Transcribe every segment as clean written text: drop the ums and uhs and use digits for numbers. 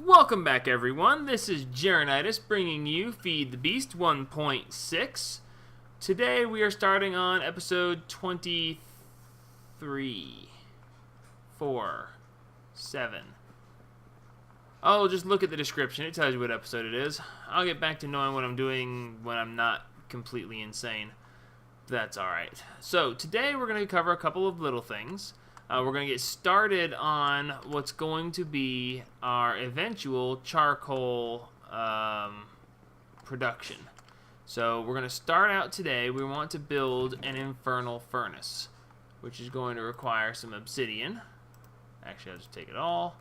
Welcome back, everyone. This is Jeronitis bringing you Feed the Beast 1.6. Today we are starting on episode 23, 4, 7. Oh, just look at the description. It tells you what episode it is. I'll get back to knowing what I'm doing when I'm not completely insane. That's alright. So, today we're going to cover a couple of little things. We're going to get started on what's going to be our eventual charcoal production. So we're going to start out today. We want to build an infernal furnace, which is going to require some obsidian. Actually, I'll just take it all.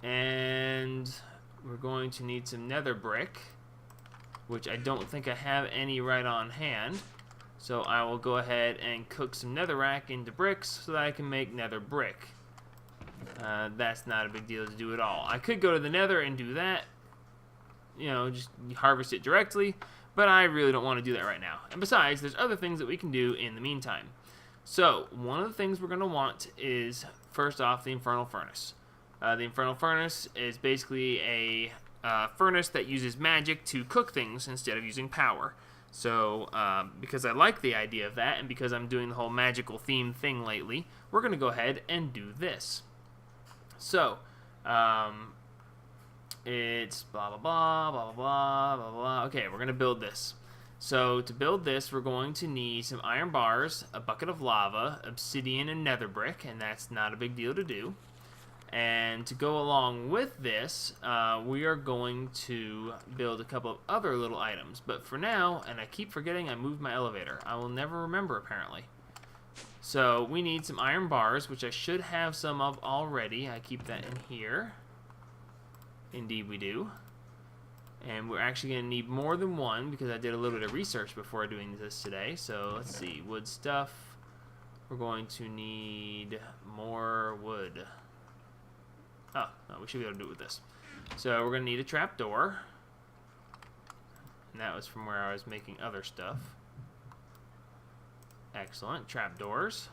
And we're going to need some nether brick, which I don't think I have any right on hand. So I will go ahead and cook some netherrack into bricks so that I can make nether brick. That's not a big deal to do at all. I could go to the nether and do that, just harvest it directly, but I really don't want to do that right now. And besides, there's other things that we can do in the meantime. So one of the things we're going to want is, first off, the infernal furnace. The infernal furnace is basically a furnace that uses magic to cook things instead of using power. So, because I like the idea of that, and because I'm doing the whole magical theme thing lately, we're going to go ahead and do this. So, it's blah, blah, blah, blah, blah, blah, blah. Okay, we're going to build this. So, to build this, we're going to need some iron bars, a bucket of lava, obsidian, and nether brick, and that's not a big deal to do. And to go along with this, we are going to build a couple of other little items. But for now, and I keep forgetting I moved my elevator. I will never remember, apparently. So we need some iron bars, which I should have some of already. I keep that in here. Indeed we do. And we're actually going to need more than one, because I did a little bit of research before doing this today. So let's see, wood stuff. We're going to need more wood. Oh, no, we should be able to do it with this. So we're going to need a trapdoor. And that was from where I was making other stuff. Excellent. Trapdoors.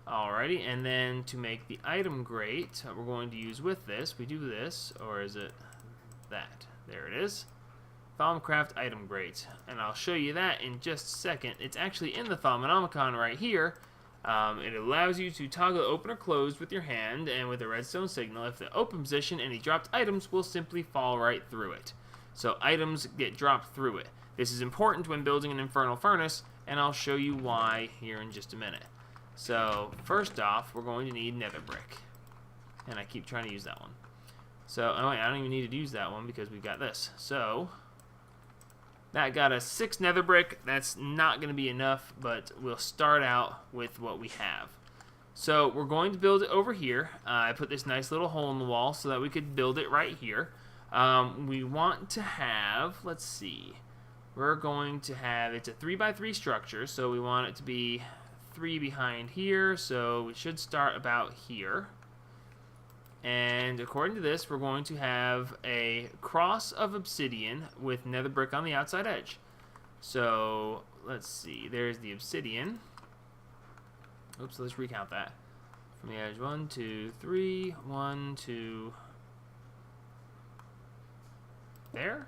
Alrighty, and then to make the item grate, we're going to use with this, we do this, or is it that? There it is. Thaumcraft item grate. And I'll show you that in just a second. It's actually in the Thaumonomicon right here. It allows you to toggle open or closed with your hand and with a redstone signal. If the open position, any dropped items will simply fall right through it. So items get dropped through it. This is important when building an infernal furnace, and I'll show you why here in just a minute. So first off, we're going to need nether brick. And I keep trying to use that one. So, oh wait, I don't even need to use that one because we've got this. So that got us 6 nether brick. That's not going to be enough, but we'll start out with what we have. So we're going to build it over here. I put this nice little hole in the wall so that we could build it right here. We want to have, let's see, we're going to have, it's a 3x3 structure, so we want it to be 3 behind here, so we should start about here. And according to this, we're going to have a cross of obsidian with nether brick on the outside edge. So, let's see. There's the obsidian. Oops, let's recount that. From the edge, 1, 2, 3, 1, 2. There?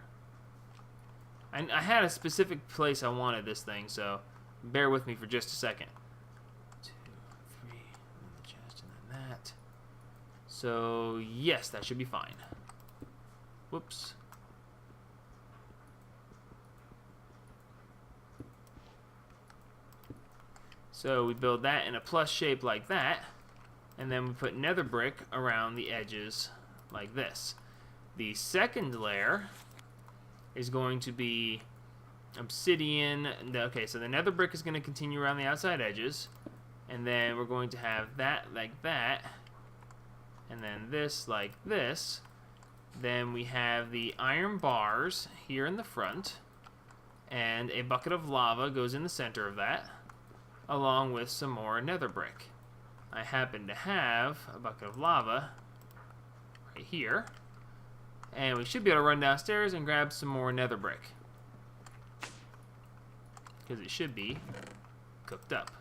I had a specific place I wanted this thing, so bear with me for just a second. 2, 3, and then the chest, and then that. So, yes, that should be fine. Whoops. So we build that in a plus shape like that, and then we put nether brick around the edges like this. The second layer is going to be obsidian. Okay, so the nether brick is going to continue around the outside edges, and then we're going to have that like that, and then this like this. Then we have the iron bars here in the front, and a bucket of lava goes in the center of that, along with some more nether brick. I happen to have a bucket of lava right here, and we should be able to run downstairs and grab some more nether brick, because it should be cooked up.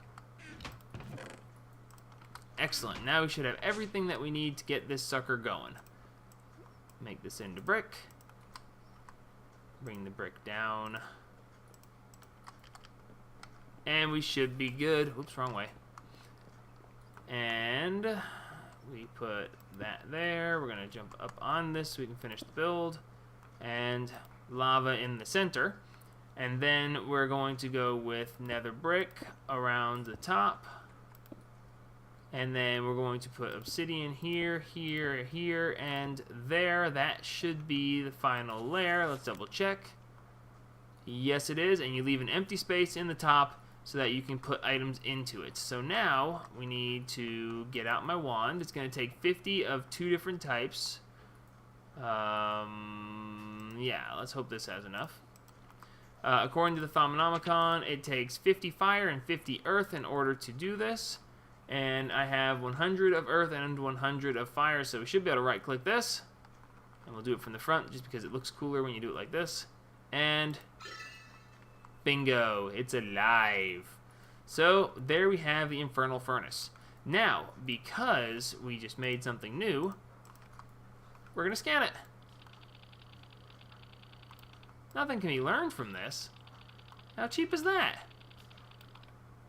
Excellent. Now we should have everything that we need to get this sucker going. Make this into brick. Bring the brick down. And we should be good. Oops, wrong way. And we put that there. We're going to jump up on this so we can finish the build. And lava in the center. And then we're going to go with nether brick around the top. And then we're going to put obsidian here, here, here, and there. That should be the final layer. Let's double check. Yes, it is. And you leave an empty space in the top so that you can put items into it. So now we need to get out my wand. It's going to take 50 of 2 different types. Yeah, let's hope this has enough. According to the Thaumonomicon, it takes 50 fire and 50 earth in order to do this. And I have 100 of earth and 100 of fire, so we should be able to right-click this. And we'll do it from the front just because it looks cooler when you do it like this. And bingo, it's alive. So there we have the infernal furnace. Now, because we just made something new, we're going to scan it. Nothing can be learned from this. How cheap is that?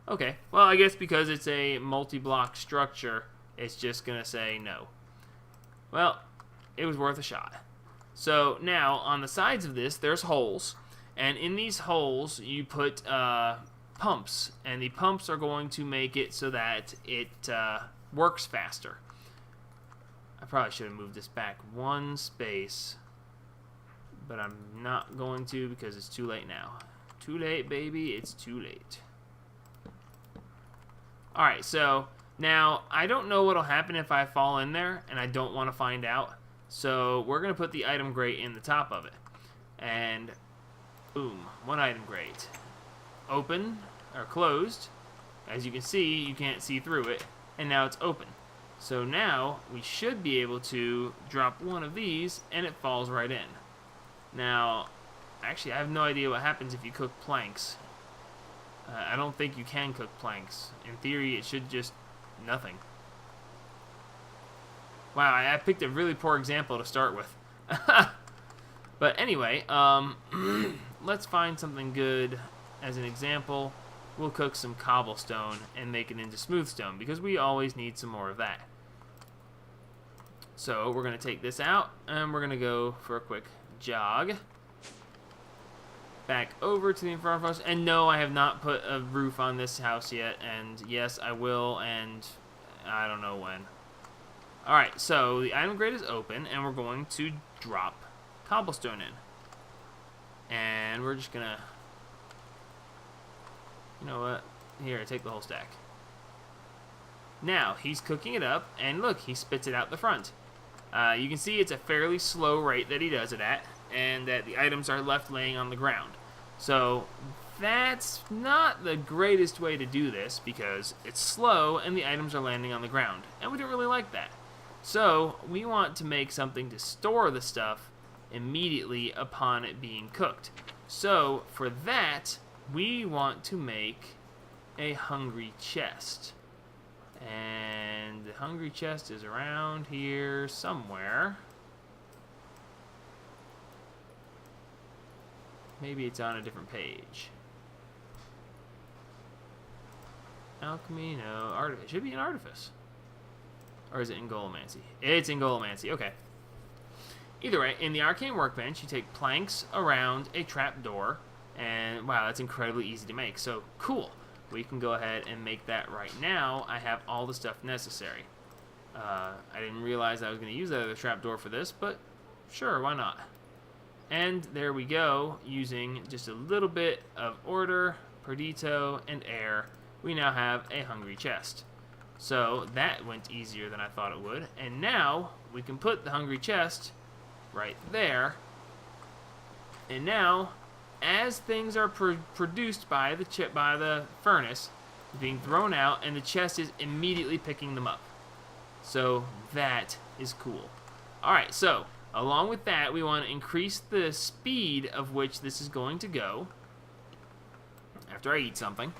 Okay, well, I guess because it's a multi-block structure, it's just going to say no. Well, it was worth a shot. So now, on the sides of this, there's holes. And in these holes, you put pumps. And the pumps are going to make it so that it works faster. I probably should have moved this back one space. But I'm not going to because it's too late now. Too late, baby. It's too late. Alright, so now I don't know what will happen if I fall in there, and I don't want to find out. So we're going to put the item grate in the top of it. And boom, one item grate. Open, or closed. As you can see, you can't see through it. And now it's open. So now we should be able to drop one of these, and it falls right in. Now, actually, I have no idea what happens if you cook planks. I don't think you can cook planks. In theory, it should just nothing. Wow, I picked a really poor example to start with. But anyway, let's find something good as an example. We'll cook some cobblestone and make it into smooth stone because we always need some more of that. So we're going to take this out and we're going to go for a quick jog. Back over to the infernal furnace. And no, I have not put a roof on this house yet. And yes, I will, and I don't know when. Alright, so the item grate is open, and we're going to drop cobblestone in. And we're just gonna... You know what? Here, take the whole stack. Now, he's cooking it up, and look, he spits it out the front. You can see it's a fairly slow rate that he does it at, and that the items are left laying on the ground. So that's not the greatest way to do this because it's slow and the items are landing on the ground, and we don't really like that. So we want to make something to store the stuff immediately upon it being cooked. So for that, we want to make a hungry chest. And the hungry chest is around here somewhere. Maybe it's on a different page. Alchemy, no. Artifice. It should be in Artifice. Or is it in Golomancy? It's in Golomancy. Okay. Either way, in the Arcane Workbench, you take planks around a trapdoor. And, wow, that's incredibly easy to make. So, cool. We can go ahead and make that right now. I have all the stuff necessary. I didn't realize I was going to use that other trapdoor for this, but sure, why not? And there we go, using just a little bit of order, Perdito, and air, we now have a hungry chest. So that went easier than I thought it would. And now we can put the hungry chest right there. And now, as things are produced by the furnace, being thrown out, and the chest is immediately picking them up. So that is cool. Alright, so along with that, we want to increase the speed of which this is going to go. After I eat something.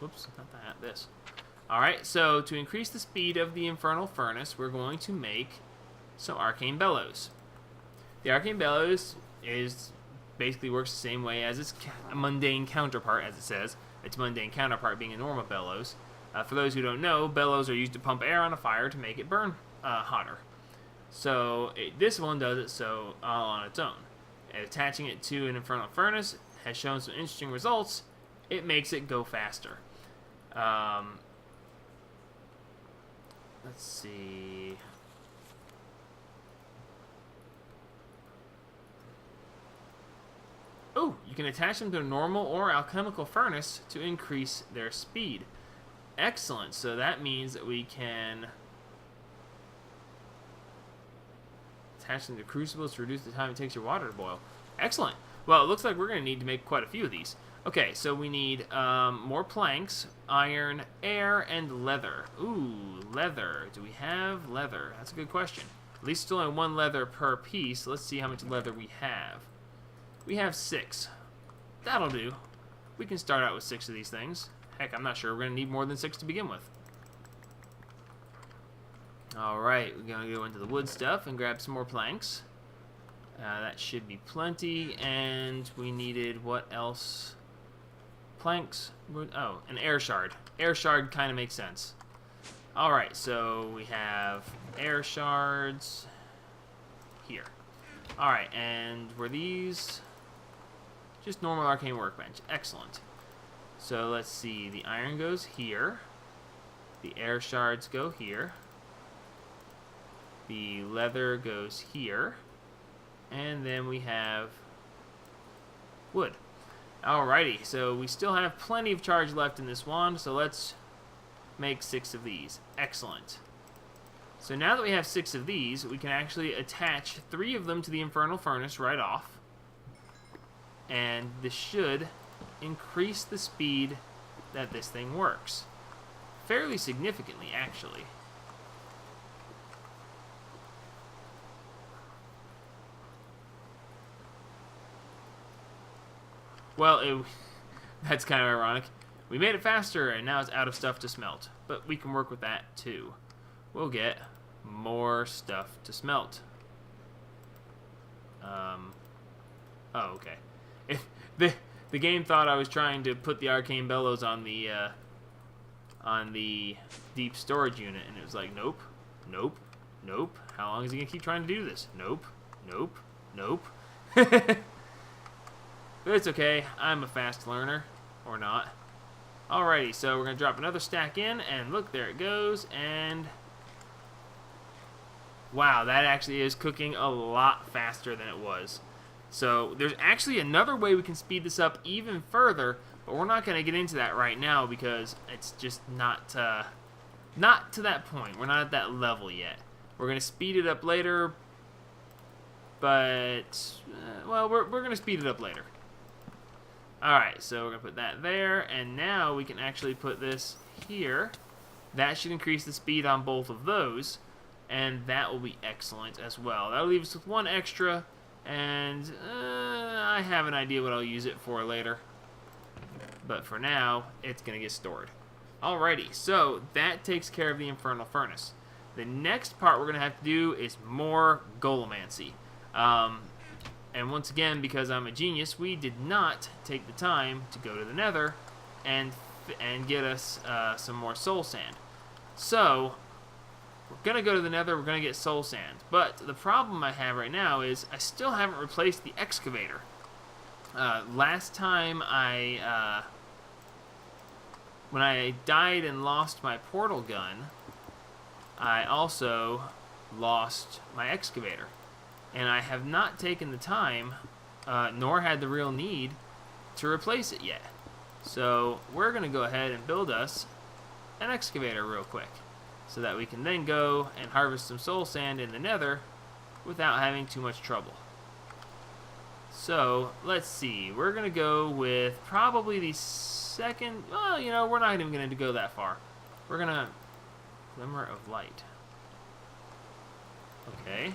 Whoops, not that, this. Alright, so to increase the speed of the infernal furnace, we're going to make some arcane bellows. The arcane bellows basically works the same way as its mundane counterpart, as it says. Its mundane counterpart being a normal bellows. For those who don't know, bellows are used to pump air on a fire to make it burn hotter. So this one does it so all on its own. And attaching it to an infernal furnace has shown some interesting results. It makes it go faster. Let's see. Oh, you can attach them to a normal or alchemical furnace to increase their speed. Excellent. So that means that we can attach them to crucibles to reduce the time it takes your water to boil. Excellent. Well, it looks like we're going to need to make quite a few of these. Okay, so we need more planks, iron, air, and leather. Ooh, leather. Do we have leather? That's a good question. At least it's only 1 leather per piece. Let's see how much leather we have. We have 6. That'll do. We can start out with 6 of these things. Heck, I'm not sure we're going to need more than 6 to begin with. Alright, we're going to go into the wood stuff and grab some more planks. That should be plenty. And we needed what else? Planks. Oh, an air shard. Air shard kind of makes sense. Alright, so we have air shards here. Alright, and were these just normal arcane workbench? Excellent. So let's see, the iron goes here. The air shards go here. The leather goes here. And then we have wood. Alrighty, so we still have plenty of charge left in this wand, so let's make 6 of these. Excellent. So now that we have 6 of these, we can actually attach 3 of them to the infernal furnace right off. And this should increase the speed that this thing works. Fairly significantly, actually. Well, that's kind of ironic. We made it faster, and now it's out of stuff to smelt. But we can work with that, too. We'll get more stuff to smelt. Oh, okay. If the game thought I was trying to put the arcane bellows on the deep storage unit, and it was like, nope, nope, nope. How long is he gonna keep trying to do this? Nope, nope, nope. But it's okay. I'm a fast learner, or not. Alrighty, so we're gonna drop another stack in, and look, there it goes, and wow, that actually is cooking a lot faster than it was. So there's actually another way we can speed this up even further, but we're not going to get into that right now because it's just not to that point. We're not at that level yet. We're going to speed it up later, but, well, we're going to speed it up later. Alright, so we're going to put that there, and now we can actually put this here. That should increase the speed on both of those, and that will be excellent as well. That'll leave us with 1 extra. And I have an idea what I'll use it for later. But for now, it's going to get stored. Alrighty, so that takes care of the infernal furnace. The next part we're going to have to do is more golemancy. And once again, because I'm a genius, we did not take the time to go to the nether and get us some more soul sand. So we're going to go to the nether, we're going to get soul sand. But the problem I have right now is I still haven't replaced the excavator. Last time when I died and lost my portal gun, I also lost my excavator. And I have not taken the time, nor had the real need, to replace it yet. So we're going to go ahead and build us an excavator real quick, so that we can then go and harvest some soul sand in the nether without having too much trouble. So, let's see. We're going to go with probably the second... Well, you know, we're not even going to go that far. We're going to... Glimmer of light. Okay.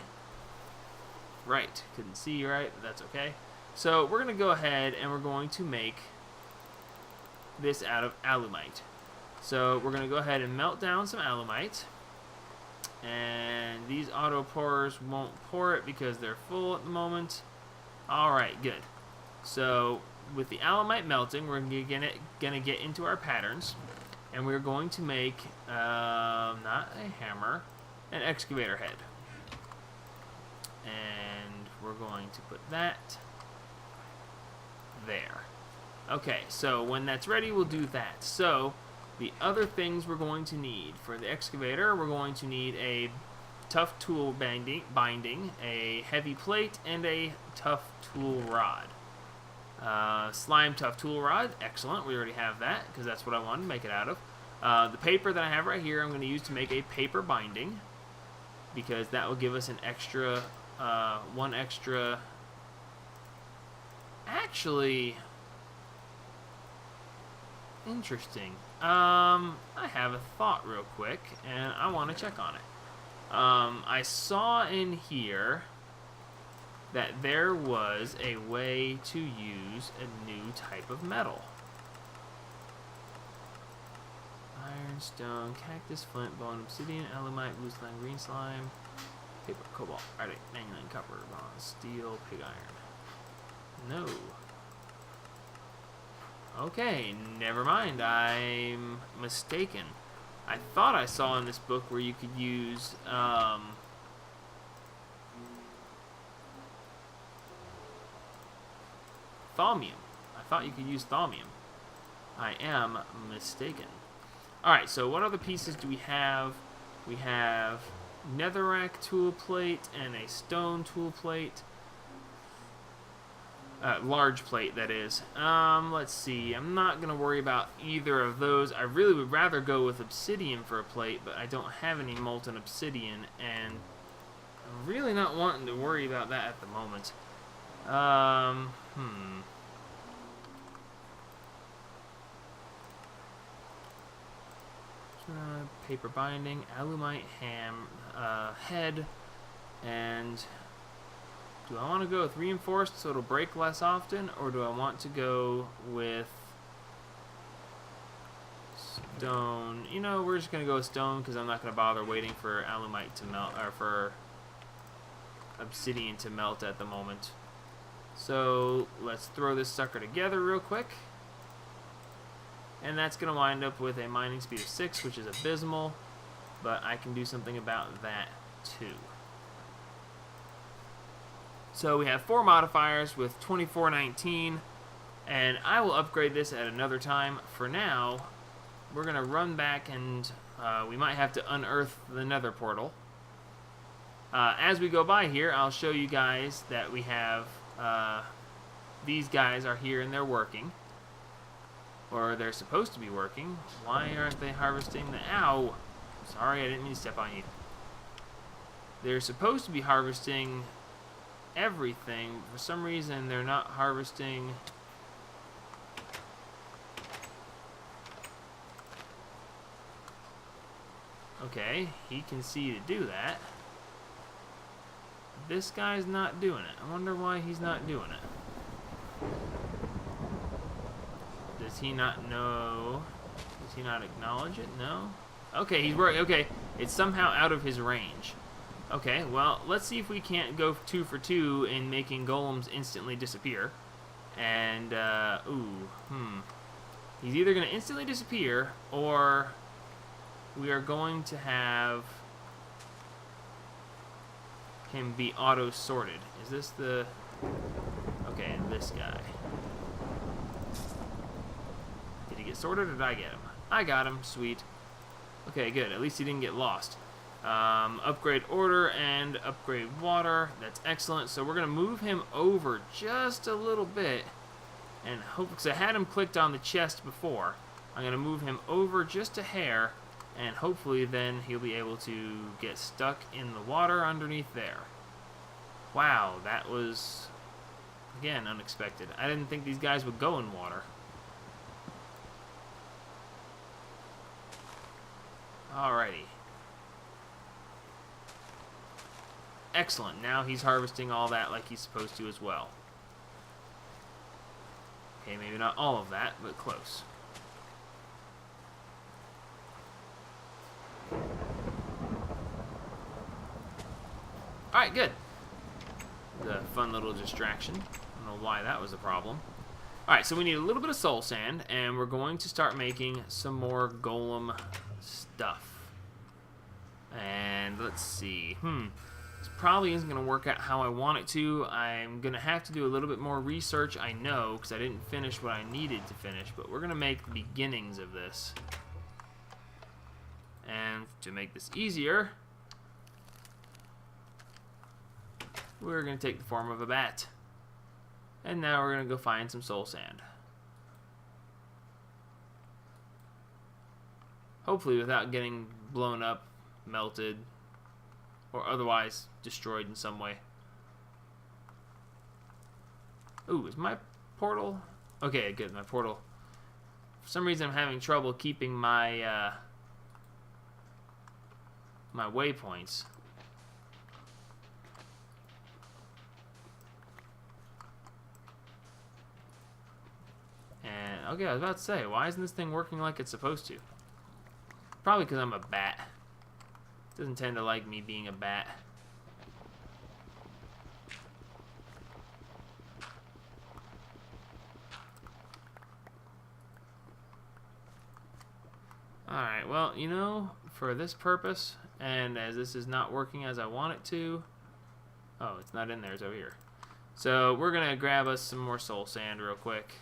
Right. Couldn't see you right, but that's okay. So, we're going to go ahead and we're going to make this out of alumite. So we're going to go ahead and melt down some alumite. And these auto pourers won't pour it because they're full at the moment. Alright, good. So with the alumite melting, we're going to get into our patterns. And we're going to make, not a hammer, an excavator head. And we're going to put that there. Okay, so when that's ready, we'll do that. So the other things we're going to need for the excavator, we're going to need a tough tool binding, a heavy plate, and a tough tool rod. Slime tough tool rod, excellent. We already have that because that's what I wanted to make it out of. The paper that I have right here, I'm going to use to make a paper binding because that will give us an extra, one extra. Actually, interesting. I have a thought real quick, and I want to check on it. I saw in here that there was a way to use a new type of metal. Iron, stone, cactus, flint, bone, obsidian, alumite, blue slime, green slime, paper, cobalt, arctic, manganese, copper, bronze, steel, pig iron. No. Okay, never mind. I'm mistaken. I thought I saw in this book where you could use thaumium. I thought you could use thaumium. I am mistaken. Alright, so what other pieces do we have? We have netherrack tool plate and a stone tool plate. Large plate, that is. Let's see. I'm not going to worry about either of those. I really would rather go with obsidian for a plate, but I don't have any molten obsidian, and I'm really not wanting to worry about that at the moment. Paper binding, alumite head, and do I want to go with reinforced so it'll break less often, or do I want to go with stone? You know, we're just going to go with stone because I'm not going to bother waiting for alumite to melt, or for obsidian to melt at the moment. So let's throw this sucker together real quick. And that's going to wind up with a mining speed of 6, which is abysmal, but I can do something about that too. So we have 4 modifiers with 2419, and I will upgrade this at another time. For now, we're going to run back, and we might have to unearth the nether portal. As we go by here, I'll show you guys that we have, these guys are here and they're working. Or they're supposed to be working. Why aren't they harvesting the... Ow! Sorry, I didn't mean to step on you. They're supposed to be harvesting everything. For some reason, they're not harvesting... Okay, he can see to do that. This guy's not doing it. I wonder why he's not doing it. Does he not know? Does he not acknowledge it? No? Okay, he's working. Okay, it's somehow out of his range. Okay, well, let's see if we can't go 2 for 2 in making golems instantly disappear. And, he's either going to instantly disappear, or we are going to have him be auto-sorted. Is this the... Okay, this guy. Did he get sorted, or did I get him? I got him. Sweet. Okay, good. At least he didn't get lost. Upgrade order and upgrade water. That's excellent. So we're going to move him over just a little bit. And hope, because I had him clicked on the chest before. I'm going to move him over just a hair. And hopefully then he'll be able to get stuck in the water underneath there. Wow, that was, again, unexpected. I didn't think these guys would go in water. Alrighty. Excellent. Now he's harvesting all that like he's supposed to as well. Okay, maybe not all of that, but close. Alright, good. The fun little distraction. I don't know why that was a problem. Alright, so we need a little bit of soul sand, and we're going to start making some more golem stuff. And let's see. This probably isn't going to work out how I want it to. I'm going to have to do a little bit more research, I know, because I didn't finish what I needed to finish. But we're going to make the beginnings of this. And to make this easier, we're going to take the form of a bat. And now we're going to go find some soul sand. Hopefully without getting blown up, melted, or otherwise destroyed in some way. Ooh, is my portal? Okay, good, my portal. For some reason I'm having trouble keeping my my waypoints. And, okay, I was about to say, why isn't this thing working like it's supposed to? Probably because I'm a bat. It doesn't tend to like me being a bat. Alright, well, you know, for this purpose, and as this is not working as I want it to... Oh, it's not in there, it's over here. So, we're going to grab us some more soul sand real quick.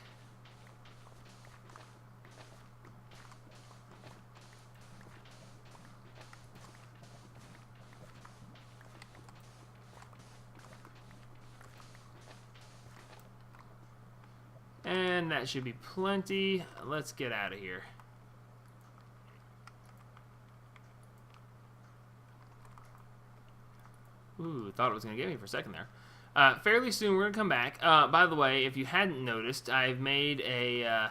And that should be plenty. Let's get out of here. Ooh, thought it was going to get me for a second there. Fairly soon we're going to come back. By the way, if you hadn't noticed, I've made a...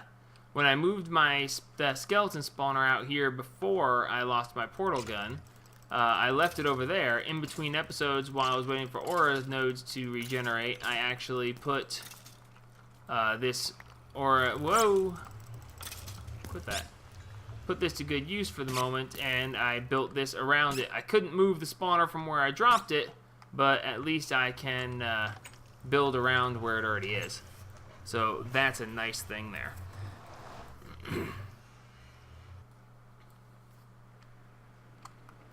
when I moved the skeleton spawner out here before I lost my portal gun, I left it over there. In between episodes, while I was waiting for aura nodes to regenerate, I actually put... this aura, whoa, put this to good use for the moment, and I built this around it. I couldn't move the spawner from where I dropped it, but at least I can build around where it already is. So that's a nice thing there.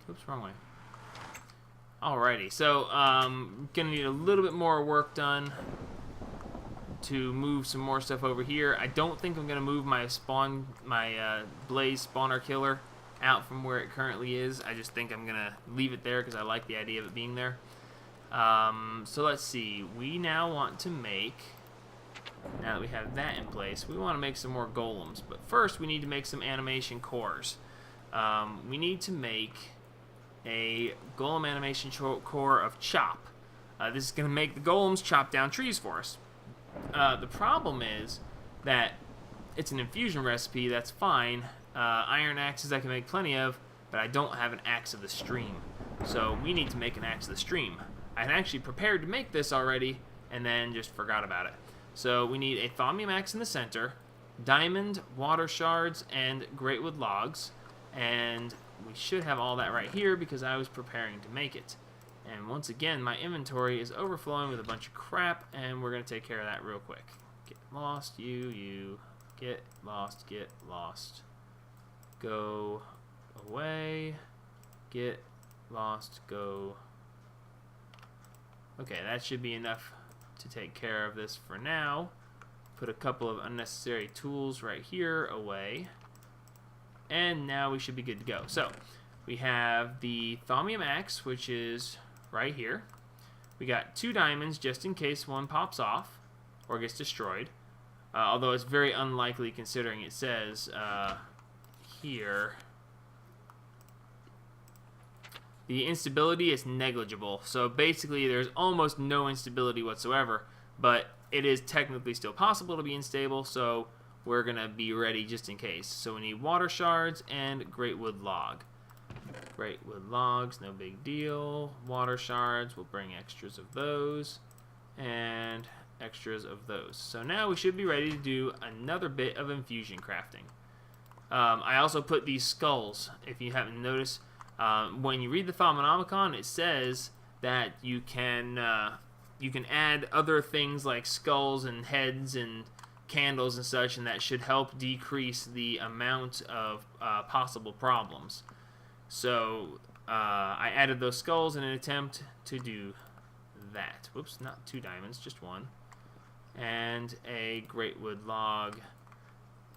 Oops, wrong way. Alrighty, so gonna need a little bit more work done to move some more stuff over here. I don't think I'm gonna move my blaze spawner killer out from where it currently is. I just think I'm gonna leave it there because I like the idea of it being there. So let's see. We now want to make, now that we have that in place, we want to make some more golems. But first, we need to make some animation cores. We need to make a golem animation core of chop. This is going to make the golems chop down trees for us. The problem is that it's an infusion recipe, that's fine. Iron axes I can make plenty of, but I don't have an axe of the stream. So we need to make an axe of the stream. I had actually prepared to make this already, and then just forgot about it. So we need a thaumium axe in the center, diamond, water shards, and greatwood logs. And we should have all that right here because I was preparing to make it. And once again, my inventory is overflowing with a bunch of crap, and we're going to take care of that real quick. Get lost, you. Get lost, get lost. Go away. Get lost, go. Okay, that should be enough to take care of this for now. Put a couple of unnecessary tools right here away. And now we should be good to go. So, we have the thaumium axe, which is right here. We got 2 diamonds just in case one pops off or gets destroyed. Although it's very unlikely considering it says here the instability is negligible. So basically there's almost no instability whatsoever, but it is technically still possible to be unstable, so we're going to be ready just in case. So we need water shards and greatwood log. Greatwood logs, no big deal. Water shards, we'll bring extras of those. And extras of those. So now we should be ready to do another bit of infusion crafting. I also put these skulls, if you haven't noticed. When you read the Thaumonomicon, it says that you can add other things like skulls and heads and candles and such, and that should help decrease the amount of possible problems. So I added those skulls in an attempt to do that. Whoops, not 2 diamonds, just 1. And a great wood log.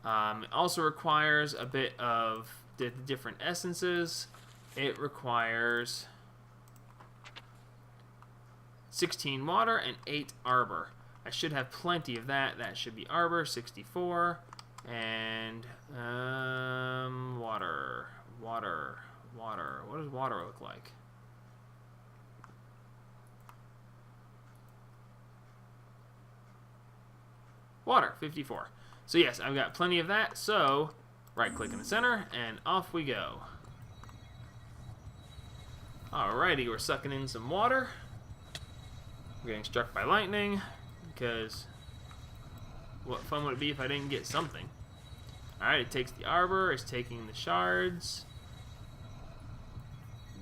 It also requires a bit of the different essences. It requires 16 water and 8 arbor. I should have plenty of that. That should be arbor, 64, and water. What does water look like? Water, 54. So yes, I've got plenty of that, so right-click in the center, and off we go. Alrighty, we're sucking in some water. We're getting struck by lightning, because what fun would it be if I didn't get something? Alright, it takes the arbor, it's taking the shards.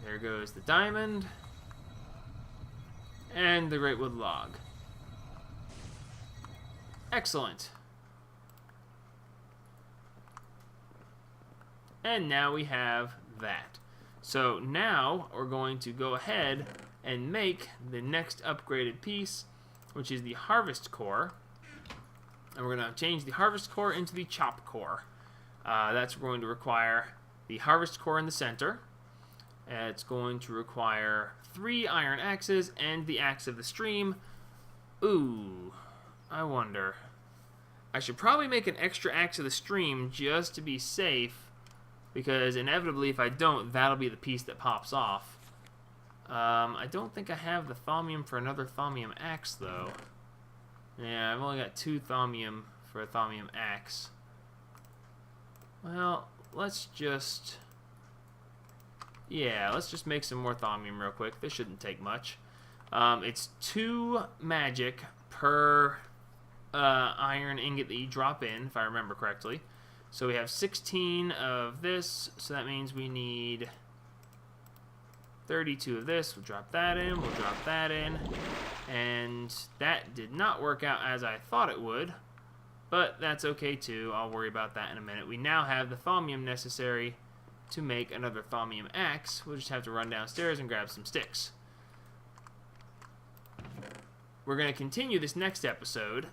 There goes the diamond. And the great wood log. Excellent. And now we have that. So now we're going to go ahead and make the next upgraded piece, which is the harvest core. And we're going to change the harvest core into the chop core. That's going to require the harvest core in the center. It's going to require 3 iron axes and the axe of the stream. Ooh, I wonder. I should probably make an extra axe of the stream just to be safe, because inevitably if I don't, that'll be the piece that pops off. I don't think I have the thaumium for another thaumium axe though. Yeah, I've only got 2 thaumium for a thaumium axe. Well, let's just make some more thaumium real quick. This shouldn't take much. It's 2 magic per iron ingot that you drop in, if I remember correctly. So we have 16 of this, so that means we need 32 of this. We'll drop that in, we'll drop that in, and that did not work out as I thought it would, but that's okay too. I'll worry about that in a minute. We now have the thaumium necessary to make another thaumium axe. We'll just have to run downstairs and grab some sticks. We're going to continue this next episode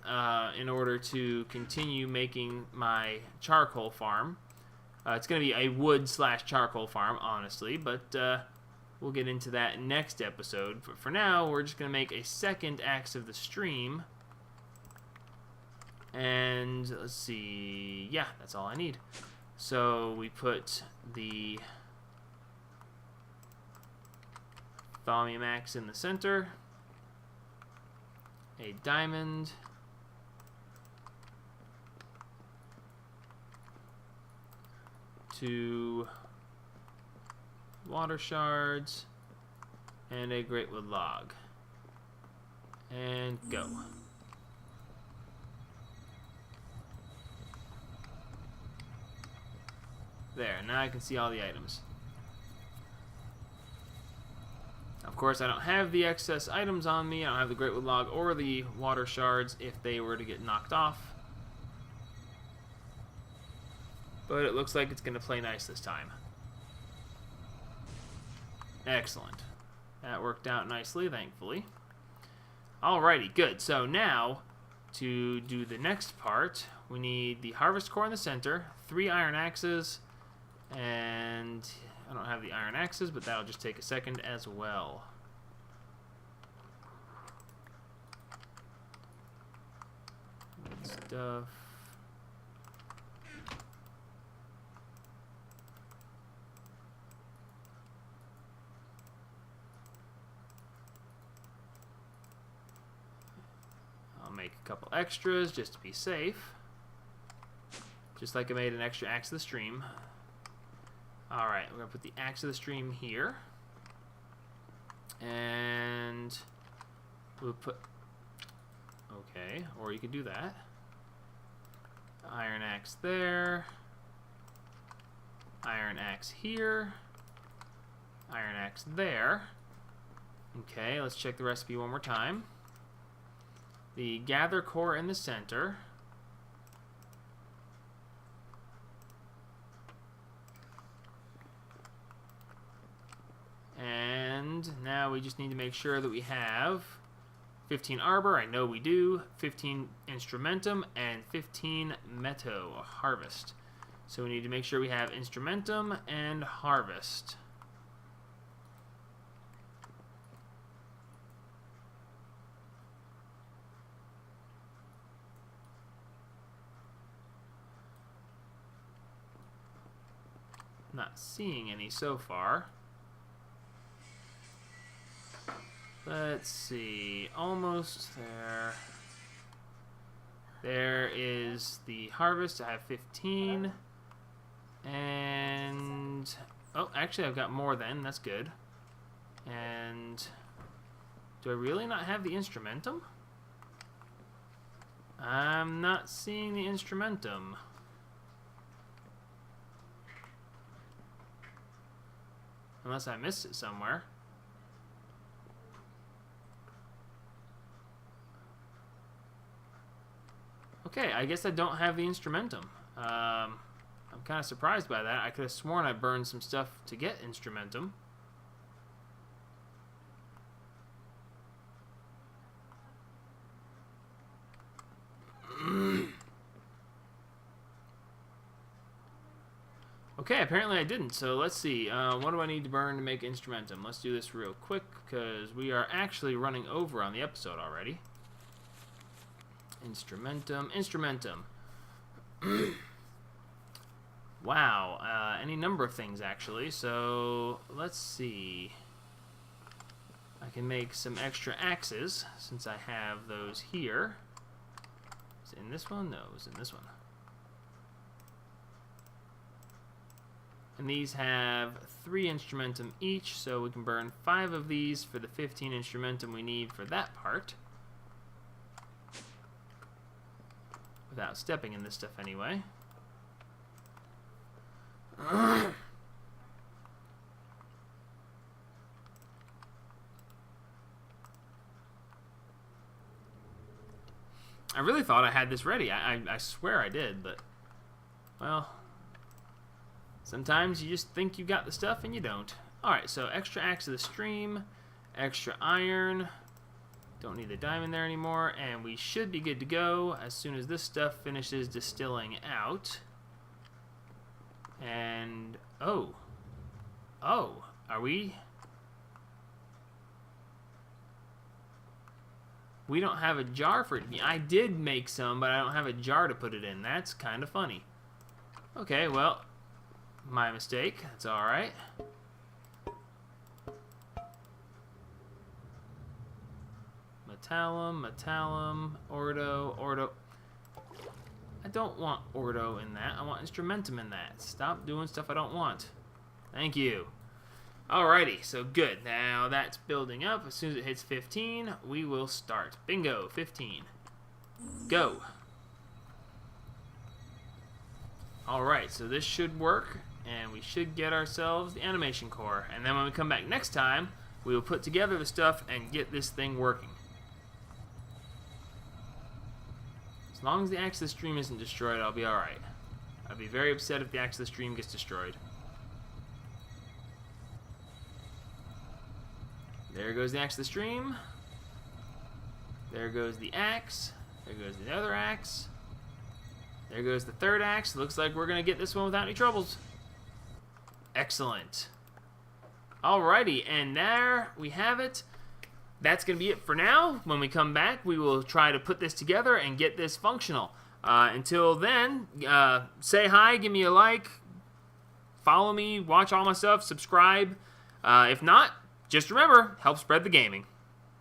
in order to continue making my charcoal farm. It's going to be a wood/charcoal farm, honestly, but we'll get into that next episode. But for now, we're just going to make a second axe of the stream. And let's see. Yeah, that's all I need. So we put the thaumium axe in the center. A diamond. Two water shards. And a great wood log. And go. There, now I can see all the items. Of course, I don't have the excess items on me. I don't have the great wood log or the water shards if they were to get knocked off. But it looks like it's going to play nice this time. Excellent. That worked out nicely, thankfully. Alrighty, good. So now, to do the next part, we need the harvest core in the center, 3 iron axes, and I don't have the iron axes, but that'll just take a second as well. Good stuff. I'll make a couple extras just to be safe. Just like I made an extra axe of the stream. Alright, we're going to put the axe of the stream here. And we'll put... Okay, or you could do that. Iron axe there. Iron axe here. Iron axe there. Okay, let's check the recipe one more time. The gather core in the center. And now we just need to make sure that we have 15 arbor, I know we do, 15 instrumentum, and 15 meadow, harvest. So we need to make sure we have instrumentum and harvest. Not seeing any so far. Let's see, almost there. There is the harvest. I have 15. And, oh, actually I've got more then. That's good. And do I really not have the instrumentum? I'm not seeing the instrumentum. Unless I missed it somewhere. Okay, I guess I don't have the instrumentum. I'm kind of surprised by that. I could have sworn I burned some stuff to get instrumentum. Okay, apparently I didn't, so let's see. What do I need to burn to make instrumentum? Let's do this real quick, because we are actually running over on the episode already. Instrumentum. Wow, any number of things, actually. So, let's see. I can make some extra axes, since I have those here. Is it in this one? No, it's in this one. And these have 3 instrumentum each, so we can burn 5 of these for the 15 instrumentum we need for that part. Without stepping in this stuff anyway. I really thought I had this ready. I swear I did, but, well, sometimes you just think you got the stuff and you don't. Alright, so extra axe of the stream, extra iron, don't need the diamond there anymore, and we should be good to go as soon as this stuff finishes distilling out. And, oh, are we? We don't have a jar for it. I did make some, but I don't have a jar to put it in. That's kind of funny. Okay, well, my mistake. That's alright. Metallum, ordo. I don't want ordo in that. I want instrumentum in that. Stop doing stuff I don't want. Thank you. Alrighty, so good. Now that's building up. As soon as it hits 15, we will start. Bingo, 15. Go. Alright, so this should work, and we should get ourselves the animation core. And then when we come back next time, we will put together the stuff and get this thing working. As long as the axe of the stream isn't destroyed, I'll be alright. I'd be very upset if the axe of the stream gets destroyed. There goes the axe of the stream. There goes the axe. There goes the other axe. There goes the third axe. Looks like we're going to get this one without any troubles. Excellent. Alrighty, and there we have it. That's going to be it for now. When we come back, we will try to put this together and get this functional. Until then, say hi, give me a like, follow me, watch all my stuff, subscribe. If not, just remember, help spread the gaming.